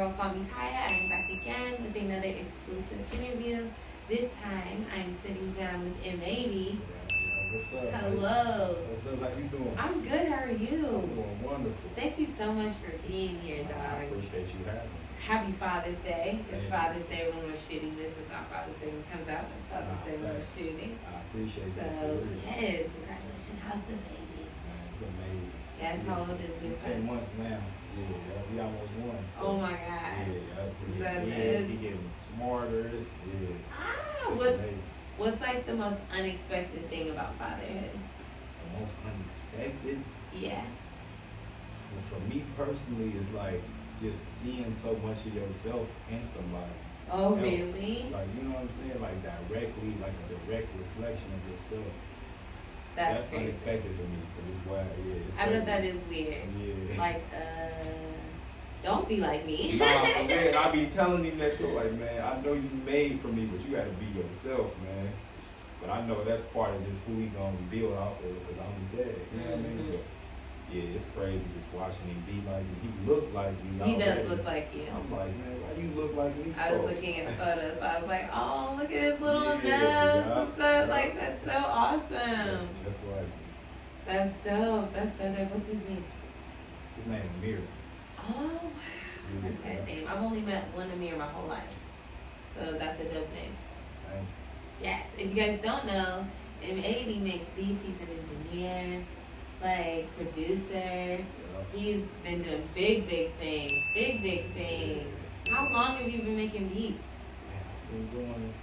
girl, CallmeKiah. I'm back again with another exclusive interview. This time, I'm sitting down with M80. What's up? Hello. What's up? How you doing? I'm good. How are you? I'm doing wonderful. Thank you so much for being here, dog. I appreciate you having me. Happy Father's Day. It's Thank Father's Day when we're shooting. This is not Father's Day when it comes out. It's Father's Day when we're shooting. I appreciate that. So, yes, congratulations. How's the baby? Man, it's amazing. Yes, how old is your He's son? 10 months now. Yeah, we almost won. So, Oh my gosh. He getting smarter. It's amazing. What's like the most unexpected thing about fatherhood? The most unexpected? Yeah. Well, for me personally, is like just seeing so much of yourself in somebody. Oh, else. really? Like, you know what I'm saying? Like directly, like a direct reflection of yourself. That's unexpected for me. Cause it's wild. Yeah, it's I crazy. bet that is weird. Yeah. Like, don't be like me. Nah, man, I be telling him that too. Like, man, I know you made for me, but you gotta be yourself, man. But I know that's part of just who he gonna build off of, because I'm his dad. You know what I mean? But, yeah, it's crazy just watching him be like you. He look like you. He does look like you. I'm like, man, why you look like me? I was looking at the photos. I was like, oh, look at his little nose yeah, and stuff. Like, that's so awesome. That's right. That's dope. That's so dope. What's his name? His name is Amir. Oh, wow. I like that name. I've only met one Amir my whole life. So that's a dope name. Right. Yes. If you guys don't know, M80 makes beats. He's an engineer, like producer. Yeah. He's been doing big things. Big things. How long have you been making beats? Man, I've been doing,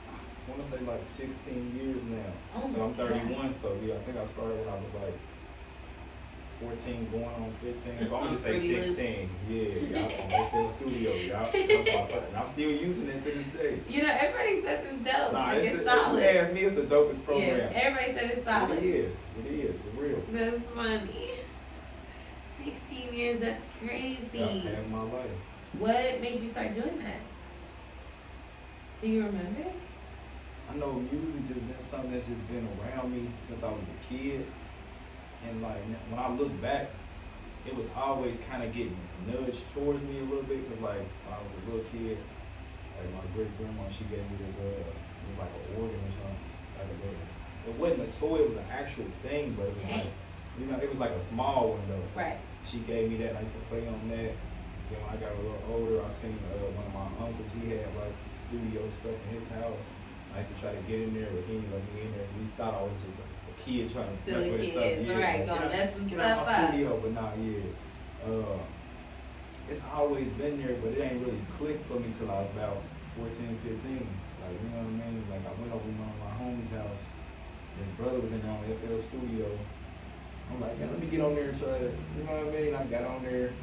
I want to say like 16 years now. Oh So my I'm 31, God. so yeah, I think I started when I was like 14 going on 15. So I'm gonna say Pretty 16. Yeah, I'm in the studio, y'all. And I'm still using it to this day. You know, everybody says it's dope. Nah, like it's solid. If you ask me, it's the dopest program. Yeah, everybody said it's solid. It is, for real. That's funny. 16 years, that's crazy. Yeah, half my life. What made you start doing that? Do you remember? I know music just been something that's just been around me since I was a kid. And like, when I look back, it was always kind of getting nudged towards me a little bit. Cause like, when I was a little kid, like my great grandma, she gave me this, it was like an organ or something. Like it wasn't a toy, it was an actual thing, but it was like, you know, it was like a small one though. Right. She gave me that, and I used to play on that. Then when I got a little older, I seen one of my uncles, he had like studio stuff in his house. I used to try to get in there, but he didn't let me in there. We thought I was just a kid trying to mess with his stuff. Yeah, right, gonna mess some get stuff out my up. studio, but nah, yeah. It's always been there, but it ain't really clicked for me till I was about 14, 15. Like, you know what I mean? Like, I went over to one of my homie's house. His brother was in there on FL Studio. I'm like, man, let me get on there and try to, you know what I mean? I got on there.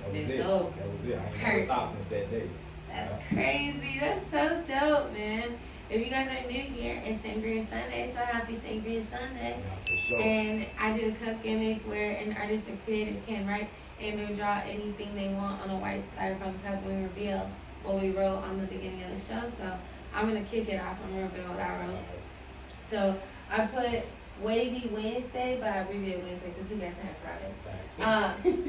That was it. That was it. I ain't never stopped since that day. That's crazy. That's so dope, man. If you guys are new here, it's Sangria Sunday, so happy Sangria Sunday. Yeah, for sure. And I do a cup gimmick where an artist or creative can write and or draw anything they want on a white styrofoam cup and we reveal what we wrote on the beginning of the show. So I'm going to kick it off. I'm going to reveal what I wrote. So I put Wavy Wednesday, but I abbreviated Wednesday because who got time Friday?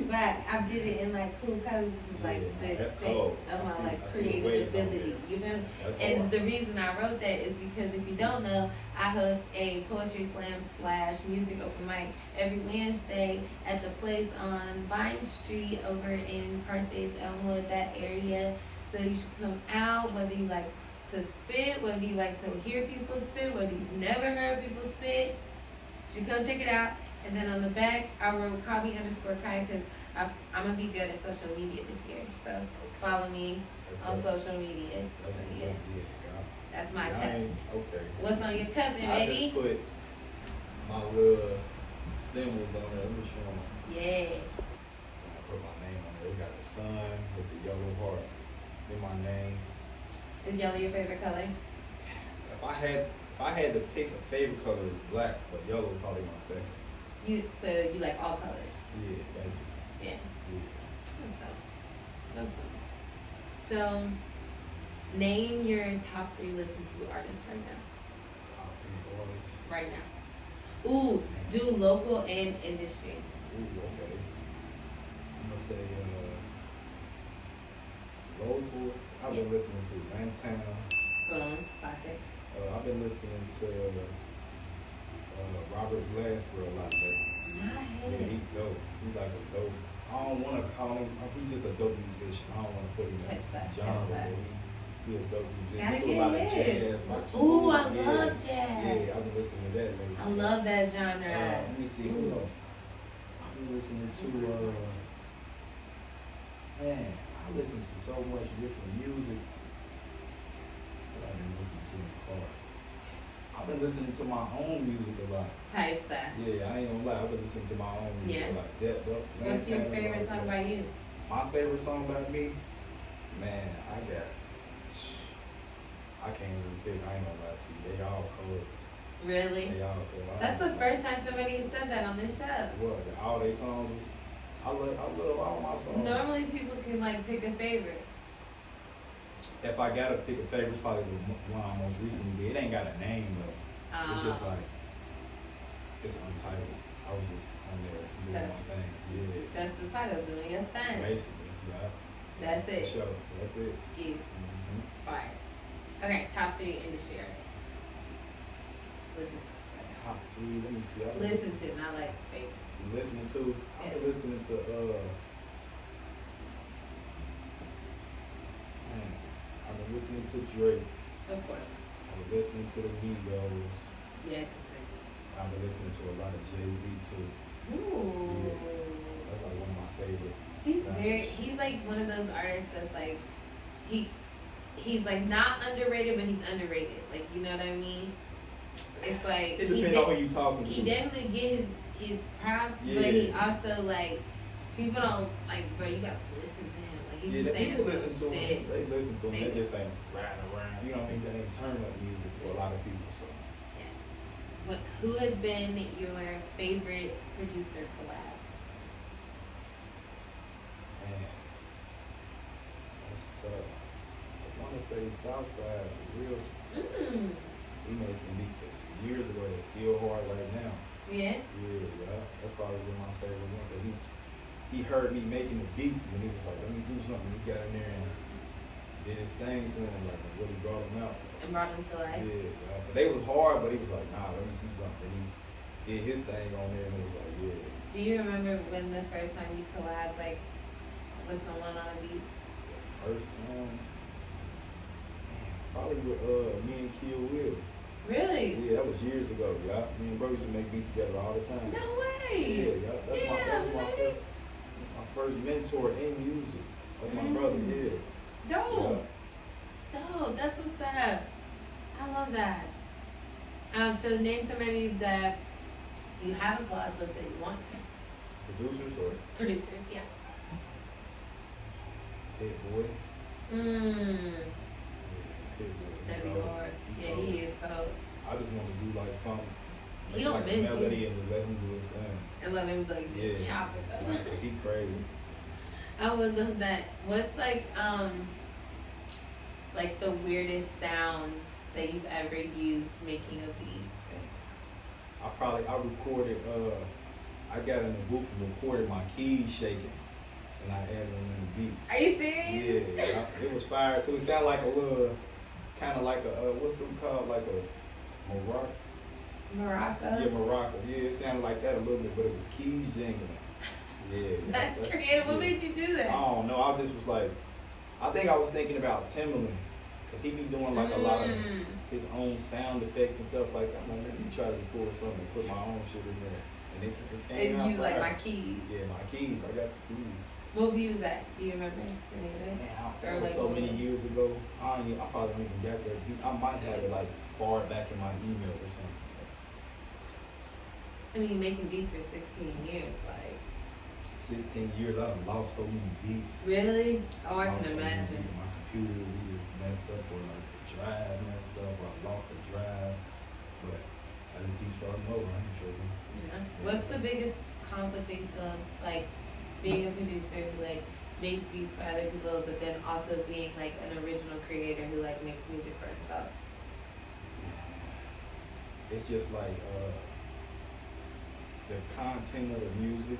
But I did it in like cool colors. This is like the extent of my like creative ability. You feel me? And the reason I wrote that is because if you don't know, I host a poetry slam / music open mic every Wednesday at the place on Vine Street over in Carthage, Elmwood, that area. So you should come out, whether you like to spit, whether you like to hear people spit, whether you've never heard people spit. You should come check it out. And then on the back, I wrote CallmeKiah because I'm going to be good at social media this year. So follow me on social media. Yeah. That's my cup. Okay. What's on your cup, I baby? just put my little symbols on there. Let me show them. Yeah. I put my name on there. We got the sun with the yellow heart. Then my name. Is yellow your favorite color? If I had to pick a favorite color, it's black, but yellow would probably be my second. So you like all colors? Yeah, basically. Yeah. Yeah. That's dope. So name your top 3 listen to artists right now. Top 3 artists. Right now. Ooh, do local and industry. Ooh, okay. I'm to say local. I've been listening to Lantana. Boom, classic. I've been listening to Robert Glasper a lot lately. Nice. Yeah, he's dope. He's like a dope. I don't want to call him. He's just a dope musician. I don't want to put him in genre, but he a dope musician. Gotta He do a lot of get jazz. Like Ooh, I yeah, love jazz. Yeah, I've been listening to that lately. I love that genre. Let me see who else. I've been listening to. Man, I listen to so much different music. What I've been listening to in the car. I've been listening to my own music a lot. Type stuff. Yeah, I ain't gonna lie. I've been listening to my own music a lot. What's your favorite song by you? My favorite song by me? Man, I can't even pick. I ain't gonna lie to you. They all cold. Really? They all cold. That's the first time somebody has said that on this show. What? All they songs? I love all my songs. Normally people can like pick a favorite. If I gotta pick a favorite, it's probably the one I most recently did. It ain't got a name though. It's just like, it's untitled. I was just on there doing my thing. Yeah. That's the title, doing your thing. Basically, yeah. That's it. Sure, that's it. Excuse me. Fire. Okay, top 3 industry artists. Listen to. Top 3, let me see. Listen to, not like favorite. Listening to, I've been listening to, I've been listening to Drake. Of course. I've been listening to the Migos. Yeah, I've been listening to a lot of Jay-Z too. Ooh. Yeah, that's like one of my favorite. He's like one of those artists that's like, he's like not underrated, but he's underrated. Like, you know what I mean? It's like, it depends on who you talking to. He definitely get his props, yeah. but he also like, people don't like, bro, you gotta listen to him. Like, he's saying people listen some to shit. him. They listen to him. They just ain't riding around. You know what I mean? That ain't turn up music for a lot of people. So. Yes. Who has been your favorite producer collab? Man, that's tough. I want to say Southside for real. He made some beats years ago that's still hard right now. Yeah? Yeah. That's probably been my favorite one because he heard me making the beats and he was like, let me do something. He got in there and did his thing to him, like, and really brought him out. And brought him to life? Yeah. But they was hard, but he was like, nah, let me see something. He did his thing on there and it was like, yeah. Do you remember when the first time you collabed, like, with someone on a beat? First time? Man, probably with me and Kia Will. Really? Yeah, that was years ago, yeah. Me and bro used to make beats together all the time. No way! Yeah. That's my first mentor in music. That's my brother, yeah. Dope. Dope, that's what's up. I love that. So name somebody that you have a collab with that you want to. Producers or? Producers, yeah. Hit Boy. Mmm. Hit Boy. That'd be hard. Yeah, he is cold. I just want to do like something. He don't like miss a melody you. and just let him do his thing. And let him like just chop it up. Yeah, cause he crazy. I would love that. What's like the weirdest sound that you've ever used making a beat? I recorded, I got in the booth and recorded my keys shaking and I added them in the beat. Are you serious? Yeah, it was fire too. It sounded like a little, kind of like a, what's them called, like a maraca? Maracas? Yeah, maraca. Yeah, it sounded like that a little bit, but it was keys jingling. Yeah. That's creative. What made you do that? I don't know. I just was like, I think I was thinking about Timbaland. Because he be doing like a lot of his own sound effects and stuff like that. I'm like, let me try to record something and put my own shit in there. And it came out. And you like my keys. Yeah, my keys. I got the keys. What beat was that? Do you remember any of it? Man, that was so many years ago. I probably don't even got that beat. I might have it like far back in my email or something. I mean, making beats for 16 years, like. 16 years, I done lost so many beats. Really? Oh, I can So many imagine. beats. My computer was either messed up or like the drive messed up or I lost the drive. But I just keep starting over. I ain't tripping. Yeah. What's the biggest conflict that you feel like being a producer who like makes beats for other people, but then also being like an original creator who like makes music for himself? It's just like the content of the music.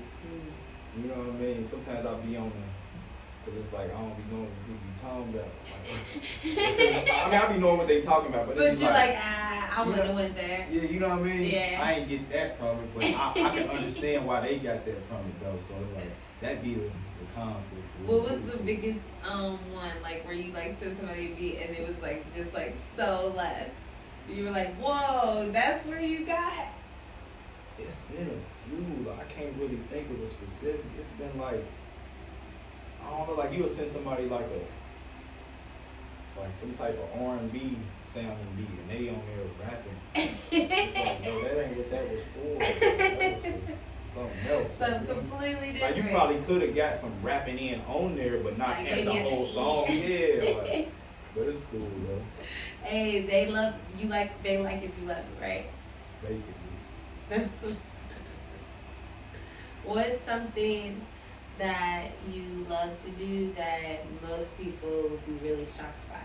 You You know what I mean? Sometimes I'll be on the, cause it's like I don't be knowing what people be talking about. Like, I mean, I be knowing what they talking about, but But it's you're like, I wouldn't have went there. yeah, you know what I mean? Yeah. I ain't get that from it, but I can understand why they got that from it though. So it's like that be the conflict. What was the biggest one, like where you like sent somebody a beat and it was like just like so left? You were like, whoa, that's where you got? It's been a few. Like, I can't really think of a specific. It's been like, I don't know, like you'll send somebody like some type of R&B sounding beat and they on there rapping. It's like, no, that ain't what that was for. That was for something else. Something completely different. Like you probably could have got some rapping in on there, but not Like, as the whole song. Yeah, like, but it's cool though. Hey, they love you like they like it, you love it, right? Basically. That's what's something that you love to do that most people would be really shocked by?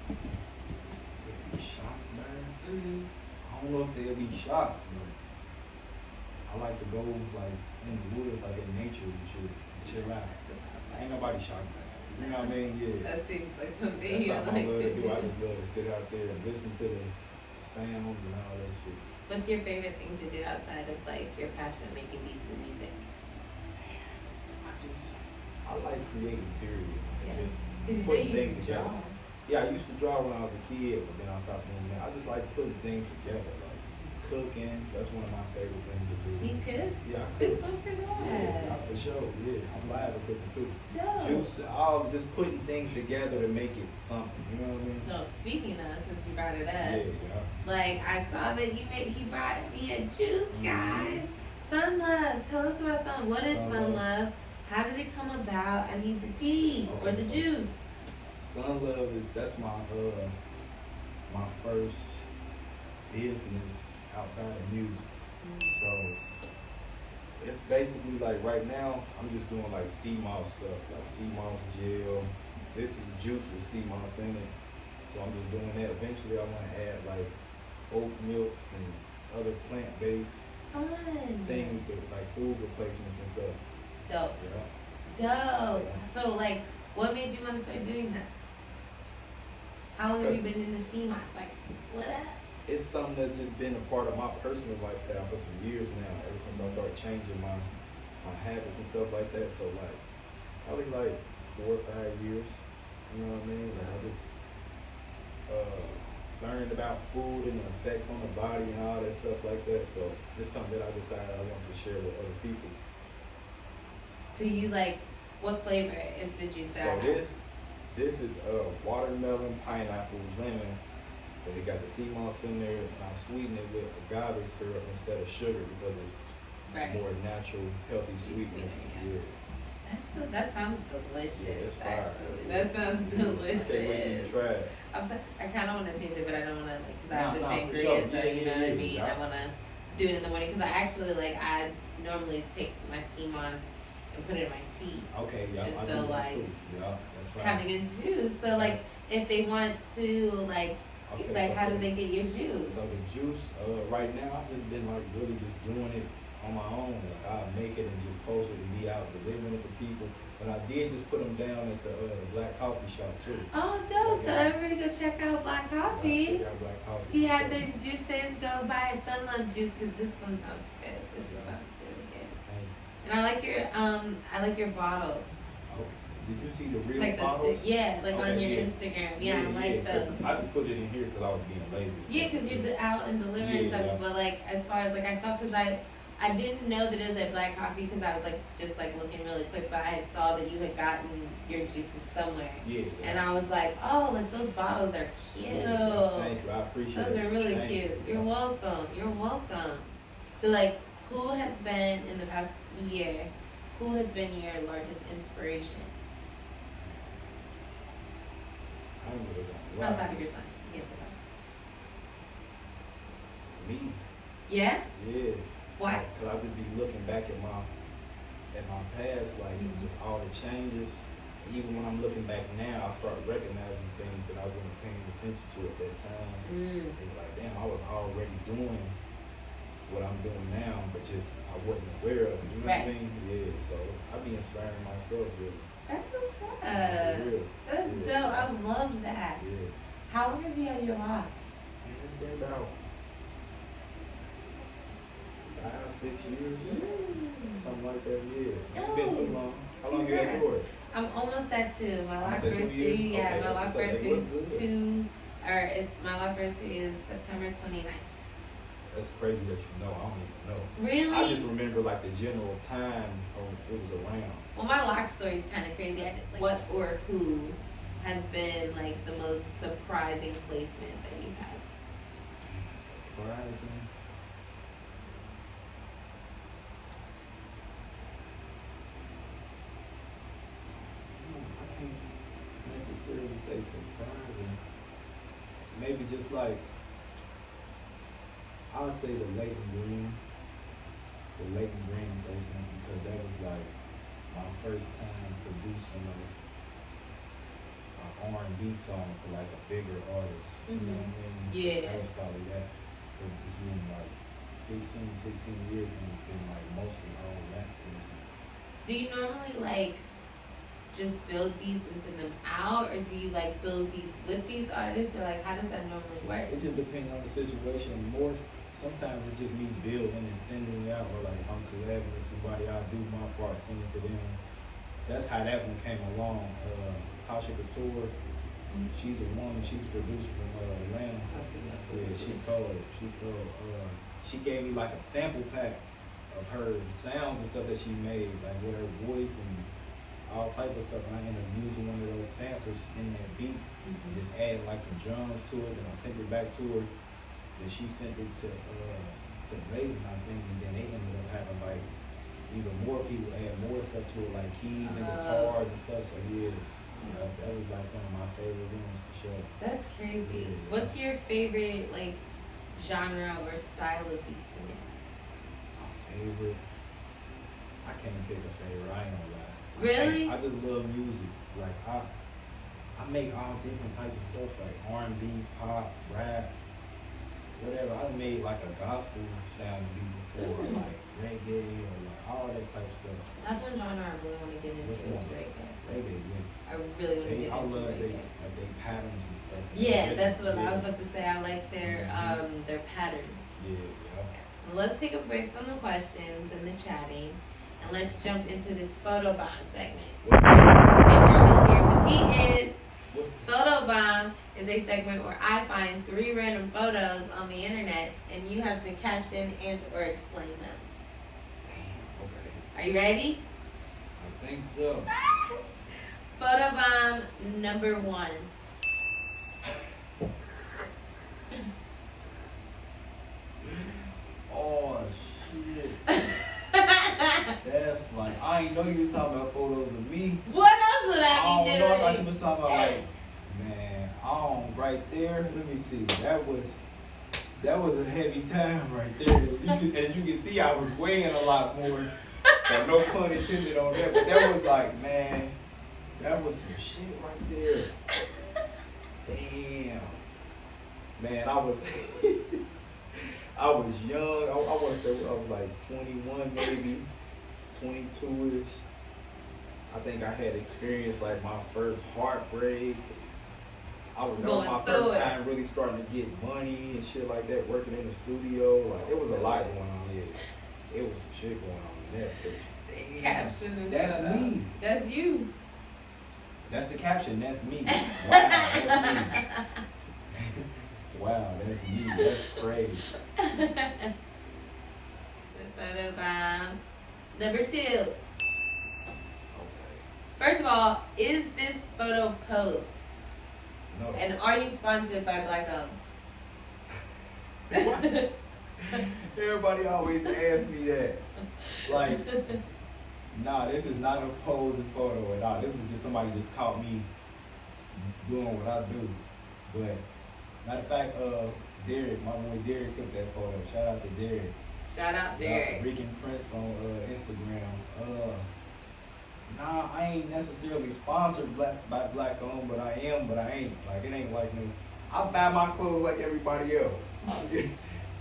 They'd be shocked by it? Mm-hmm. I don't know if they'll be shocked, but I like to go like in the woods, like in nature and shit, and chill out. Ain't nobody shocked by that. You know what I mean? Yeah. That seems like something That's you something like I love to do. I do. just love to sit out there and listen to the sounds and all that shit. What's your favorite thing to do outside of like your passion of making beats and music? I like creating, period. Like Yeah. just 'Cause you say putting you things used to together. draw. Yeah, I used to draw when I was a kid, but then I stopped doing that. I just like putting things together, like cooking. That's one of my favorite things to do. You could? Yeah, I It's cook. fun for Yeah, that. for sure. Yeah, I'm live at cooking too. Dope. Juice, all just putting things together to make it something. You know what I mean? So speaking of, since you brought it up, Yeah. like I saw that he brought me a juice, guys. Sun Love. Tell us about Sun Love. What is Sun Sun Love. Love? How did it come about? I need the tea or the Okay, so- juice. Sun Love that's my first business outside of music. So it's basically like right now I'm just doing like sea moss stuff, like sea moss gel. This is juice with sea moss in it. So I'm just doing that. Eventually I want to add like oat milks and other plant-based Fun. things that like food replacements and stuff. Dope. Yeah. Dope. So like, what made you want to start doing that? How long have you been in the sea moss? Like, what up? It's something that's just been a part of my personal lifestyle for some years now, ever since I started changing my habits and stuff like that. So like, probably like 4 or 5 years, you know what I mean? Like I just learned about food and the effects on the body and all that stuff like that. So it's something that I decided I wanted to share with other people. So you like, what flavor is the juice that I So have? this is watermelon, pineapple, lemon, but it got the sea moss in there, and I sweeten it with agave syrup instead of sugar because it's Right. more natural, healthy sweetener. Yeah. That sounds delicious. Yeah, it's fire. Actually, that sounds I can't wait till you delicious. try it. I kind of want to taste it, but I don't want to, like, because I have the Nah, same for sangria, sure. so Yeah, you know yeah, what I yeah. mean. I want to do it in the morning because I actually I normally take my sea moss and put it in my tea. Okay, yeah, And I so, do that like, too. Yeah, that's fine. Having a juice, so like if they want to Okay, like so how do for- they get your juice? So the juice, right now, I've just been like really just doing it on my own. Like I make it and just post it and be out delivering it to people. But I did just put them down at the Black Coffee Shop too. Oh, dope! So Yeah. everybody go check out Black Coffee. Check out Black Coffee. He has his juices. Go buy a Sun Love juice because this one sounds good. This one sounds really good. And I like your bottles. Okay. Did you see the real Like the bottles? yeah, like on Okay, your yeah. Instagram. Yeah, I like 'cause those. I just put it in here because I was being lazy. Yeah, because you're out and delivering Yeah. stuff. But like as far as like I saw, because I didn't know that it was at Black Coffee because I was like just like looking really quick, but I saw that you had gotten your juices somewhere. Yeah. And I was like, oh, like those bottles are cute. Thank you. I appreciate it. Those are really Thank cute. you. You're welcome. You're welcome. So like, who has been in the past year? Who has been your largest inspiration I don't really know. outside of your son? You can say that. Me. Yeah. Yeah. Why? Because I just be looking back at my past, like it's just all the changes. Even when I'm looking back now, I start recognizing things that I wasn't paying attention to at that time. Mm. It's like, damn, I was already doing what I'm doing now, but just I wasn't aware of it. You know what I Right. mean? Yeah. So I be inspiring myself really. That's what's up. For real. That's Yeah. dope. I love that. Yeah. How long have you had your locks? Man, it's been about 5-6 years, something like that. Yeah. It's been too long. How long you had yours? I'm almost at 2. My lock said 2 anniversary, years? yeah, Okay, my that's lock what's up. They anniversary look is good. 2, or it's my lock anniversary is September 29th. That's crazy that you know. I don't even know. Really? I just remember like the general time it was around. Well, my lock story is kind of crazy. What or who has been like the most surprising placement that you've had? Surprising. I can't necessarily say surprising. Maybe just like I'll say the Leighton Green placement, because that was like my first time producing like an R&B song for like a bigger artist. You know what I mean? Yeah. That was probably that. Because it's been like 15, 16 years and it's been like mostly all rap placements. Do you normally like just build beats and send them out, or do you like build beats with these artists, or like how does that normally work? It just depends on the situation. More sometimes it's just me building and sending it out, or like if I'm collabing with somebody, I'll do my part, send it to them. That's how that one came along. Tasha Couture, she's a woman, she's a producer from Atlanta. Yeah, she's cold. She gave me like a sample pack of her sounds and stuff that she made, like with her voice and all type of stuff. And I ended up using one of those samples in that beat and just adding like some drums to it. And I sent it back to her. Then she sent it to Leighton, I think, and then they ended up having like even more people add more stuff to it, like keys and guitars and stuff. So yeah, that was like one of my favorite ones for sure. That's crazy. Yeah. What's your favorite like genre or style of beat to make? My favorite, I can't pick a favorite. I ain't gonna lie. Really? I just love music. Like I make all different types of stuff, like R&B, pop, rap, whatever. I made like a gospel sound beat before, like reggae or like all that type of stuff. That's one genre I really want to get into. Is reggae. Reggae, yeah. I really want to get I into love reggae. they patterns and stuff. Yeah, that's what I Yeah. was about to say. I like their patterns. Yeah. Well, let's take a break from the questions and the chatting, and let's jump into this Photobomb segment. What's that? And we're new here, which he is. What's Photobomb is a segment where I find 3 random photos on the internet, and you have to caption and or explain them. Damn, okay. Are you ready? I think so. Photobomb number 1. Oh shit. That's like, I ain't know you was talking about photos of me. What else would I I be don't doing? know, I thought you was talking about like, man, right there. Let me see. That was a heavy time right there. As you can see, I was weighing a lot more. So no pun intended on that. But that was like, man, that was some shit right there. Damn. Man, I was young. I want to say I was like 21 maybe, 22-ish. I think I had experienced like my first heartbreak. That was my first time really starting to get money and shit like that, working in the studio. Like, it was a lot going on here. It was some shit going on in that picture. Damn. Caption this. That's me. That's you. That's the caption. That's me. Wow, that's me. Wow, that's me. That's crazy. Photobomb number 2. Okay. First of all, is this photo posed? No. And are you sponsored by Black Owned? Everybody always asks me that. Like, nah, this is not a posing photo at all. This was just somebody just caught me doing what I do. But matter of fact, Derek, my boy Derek took that photo. Shout out to Derek. Shout out Derek. Rick and Prince on Instagram. Nah, I ain't necessarily sponsored by Black Owned, but I am, but I ain't. Like, it ain't like me. I buy my clothes like everybody else.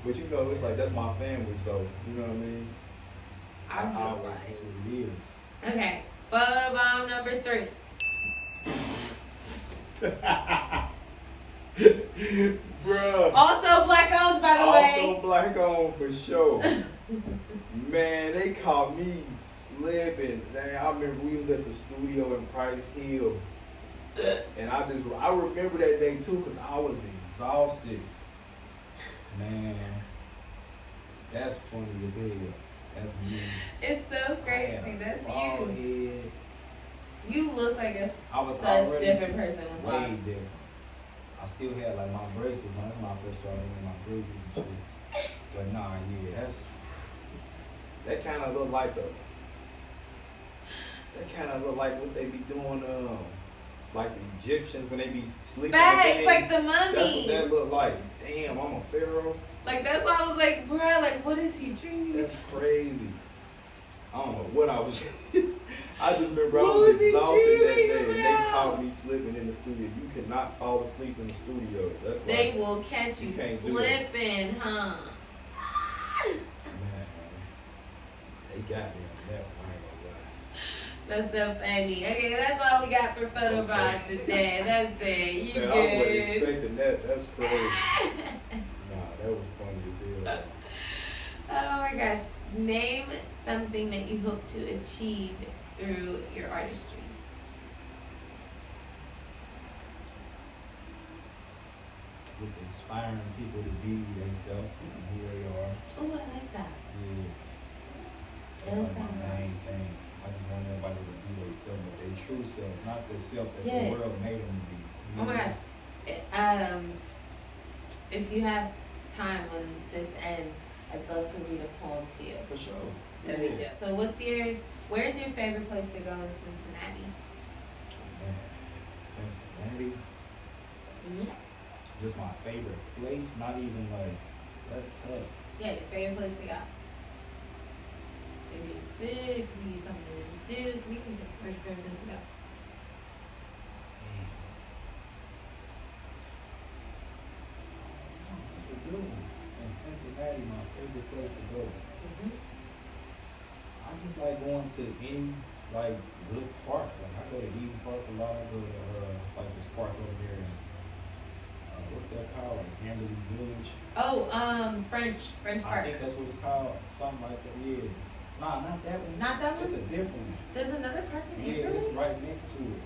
But you know, it's like that's my family, so you know what I mean. I'm just always, like, that's what it is. okay, photobomb number 3. Bruh. Also black owned, by the way. Also black owned for sure. Man, they caught me slipping. Dang, I remember we was at the studio in Price Hill. And I remember that day too because I was exhausted. Man, that's funny as hell. That's me. It's so crazy. That's you. Head. You look like I was such different person with way locks. different. I still had like my bracelets on. That's when I first started wearing my bracelets and shit. But nah, yeah, that kind of look like what they be doing, like the Egyptians when they be sleeping. Facts, like the That's what mummies. that look like. Damn, I'm a pharaoh. Like that's why I was like, bruh, like what is he dreaming? That's crazy. I don't know what I was. I just remember I What was was he exhausted that dreaming day, and they about? caught me slipping in the studio. You cannot fall asleep in the studio. That's They like, will catch you you can't do that. slipping, huh? man, they got me on that one. I ain't That's so funny. Okay, that's all we got for photobomb today. That's it. You gonna lie. Man, I wasn't good? expecting that. That's crazy. Nah, that was funny as hell. Oh my gosh. Name something that you hope to achieve through your artistry. Just inspiring people to be themselves and who they are. Oh, I like that. Yeah. That's like my main thing. I just want everybody to be themselves, but their true self, not the self that Yes. the world made them to be. Oh my gosh. If you have time when this ends, I'd love to read a poem to you. For sure. That'd be good. So where's your favorite place to go in Cincinnati? Man, Cincinnati. Mm-hmm. Just my favorite place. Not even like, that's tough. Yeah, your favorite place to go. Could be big, could be something to do, could be anything. Where's your favorite place to go? Man. That's a good one. In Cincinnati, my favorite place to go. Mm-hmm. I just like going to any like good park. Like I go to Eden Park a lot. I go to like this park over here in what's that called? Like Amberley Village. Oh, French I Park. think that's what it's called. Something like that. Yeah. Nah, not that one. Not that It's one? a different one. There's another park in Yeah, Amberley? it's right next to it.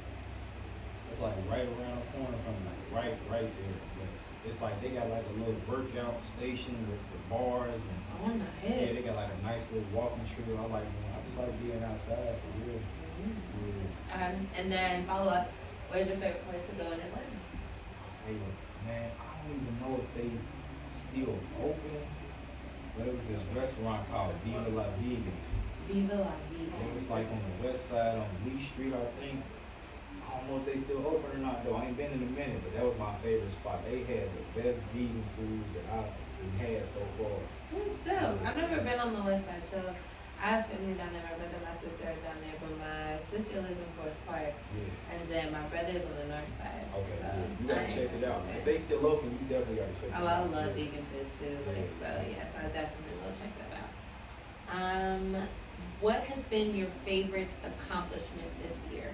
It's like right around the corner from like right there. But it's like they got like a little workout station with the bars and On the yeah, head. they got like a nice little walking trail. I like going. I just like being outside for real. Yeah. And then follow up, where's your favorite place to go in Atlanta? Favorite, man, I don't even know if they still open. But it was this restaurant called Viva La Vida. Viva La Vida. It was like on the west side on Lee Street, I think. I don't know if they still open or not though. I ain't been in a minute, but that was my favorite spot. They had the best vegan food that I've had so far. That's dope. I've never been on the west side, so I have family down there. My brother and my sister are down there, but my sister lives in Forest Park, Yeah. and then my brother's on the north side. Okay, so yeah. You gotta I check ain't it out. been. If they still open, you definitely gotta check it Oh, out. I love Yeah. vegan food too. Like, so yes, I definitely will check that out. What has been your favorite accomplishment this year?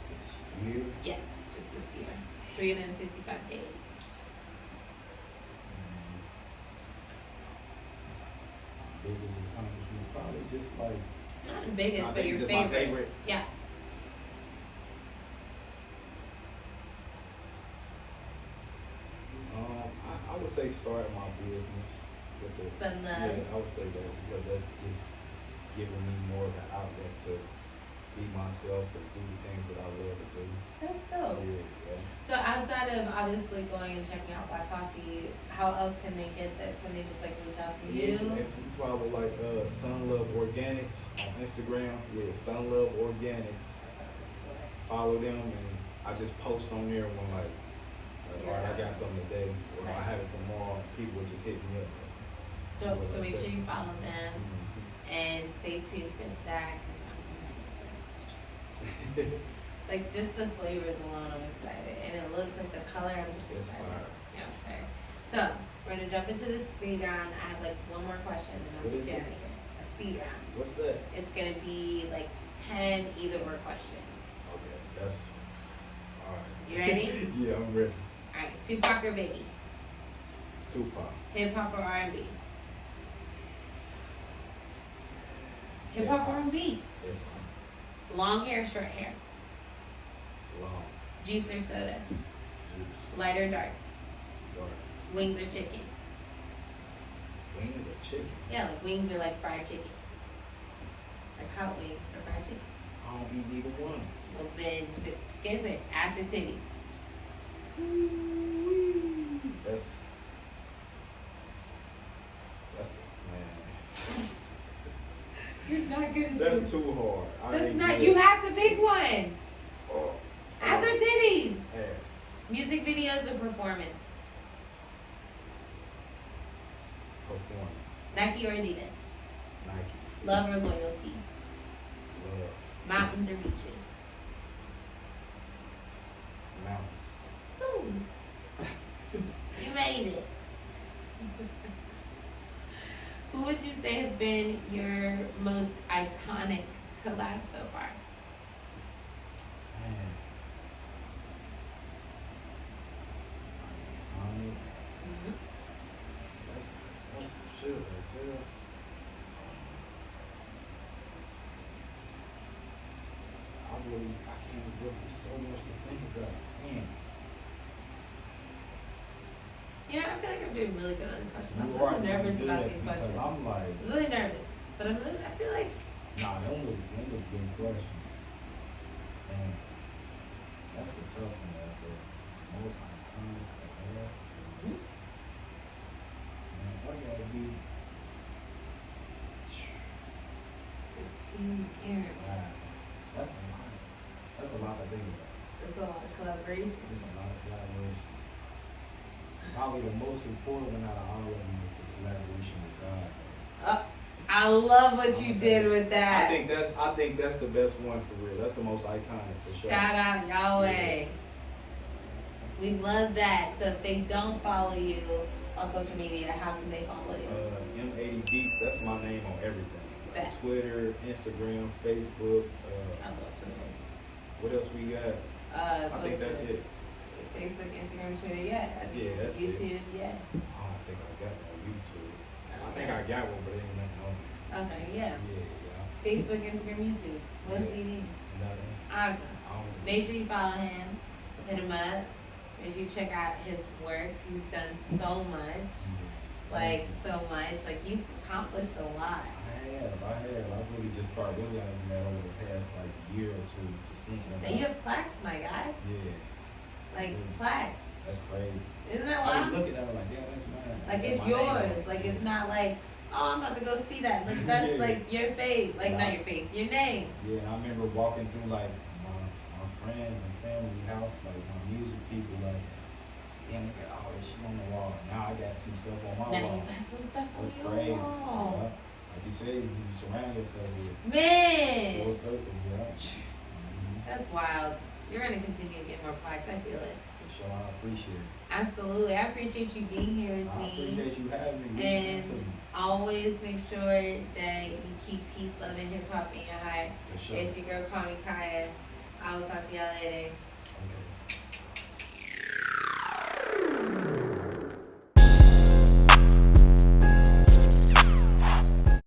This year, Yes, just this year. 365 days. biggest accomplishment probably just like Not the biggest, I but think your just favorite. my favorite. Yeah. I would say start my business with the Sun Love. yeah, I would say that because that's just giving me more of an outlet to be myself and do the things that I love to do. That's dope. Yeah. So outside of obviously going and checking out Black Coffee, how else can they get this? Can they just like reach out to you? If you follow like Sun Love Organics on Instagram, yeah, Sun Love Organics. That sounds like good. Follow them and I just post on there when like all right, I got something today or I have it tomorrow. People will just hit me up. Dope. So make sure you follow them Mhm. and stay tuned for that because I'm so excited. Like just the flavors alone, I'm excited, and it looks like the color. I'm just It's excited. fire. Yeah, I'm excited. So We're gonna jump into the speed round. I have like one more question, and I'll What get is you it? out of here. A speed round. What's that? It's gonna be like 10 either or questions. Okay, that's alright. You ready? Yeah, I'm ready. All right, Tupac or Biggie? Tupac. Hip hop or R&B? Hip hop or R&B? Hip-hop. Long hair, or short hair? Long. Juice or soda? Juice. Light or dark? Dark. Wings or chicken? Wings or chicken? Yeah, like wings are like fried chicken. Like hot wings or fried chicken. I don't eat either one. Well then, skip it. Ass or titties? That's this, man. You're not good at That's this. too hard. I That's ain't not. good. You have to pick one. Oh. Ass or titties? Ass. Music videos or performance? Performance. Nike or Adidas? Nike. Love or loyalty? Love. Mountains or beaches? Mountains. Ooh. You made it. Who would you say has been your most iconic collab so far? Man. Iconic. That's some shit right there. I can't really, there's so much to think about. Man. You know, I feel like I'm doing really good on this question. I'm You really are nervous doing about good these because questions. I'm like, I was really nervous, but I feel like nah, them was good questions. Man, that's a tough one right there. Most iconic collab. Man, I gotta be. 16 years. Wow, that's a lot. That's a lot to think about. That's a lot of collaboration. It's a lot of collaborations. Probably the most important one out of all of them is the collaboration with God. I love what you did with that. I think that's the best one for real. That's the most iconic for sure. Shout out Yahweh. Yeah. We love that. So if they don't follow you on social media, how can they follow you? M80 Beats, that's my name on everything. Bet. Twitter, Instagram, Facebook. I love Twitter. What else we got? I think that's it. Facebook, Instagram, Twitter, yeah. Yeah, that's it. YouTube, yeah. I don't think I got no YouTube. I think I got one, but it ain't nothing on it. Okay, yeah. Yeah. Facebook, Instagram, YouTube. What else do you need? Nothing. Awesome. I don't Make sure you follow him. Hit him up. Make sure you check out his works. He's done so much. Like, so much. Like, you've accomplished a lot. I have. I really just started realizing that over the past like year or two. Just thinking about And you have plaques, my guy. Yeah. Like, plaques. That's crazy. Isn't that I wild? was looking at it like, damn, that's mine. Like, That's it's my name on yours. it. Like, it's not like, oh, I'm about to go see that. Like, that's Yeah. like your face. Like, Nah. not your face, your name. Yeah, and I remember walking through like my friends and family house, like my music people, like, damn, they got all this shit on the wall. Now I got some stuff on my Now wall. you got some stuff on That's your crazy. wall. Yeah. Like you said, you surround yourself with Man, full circle, yeah. Mhm. that's wild. You're gonna continue to get more plaques. I feel it. For sure, I appreciate it. Absolutely. I appreciate you being here with I me. appreciate you having me. And reaching out to me. always make sure that you keep peace, love, and hip hop in your heart. For sure. It's your girl, CallmeKiah. I will talk to y'all later.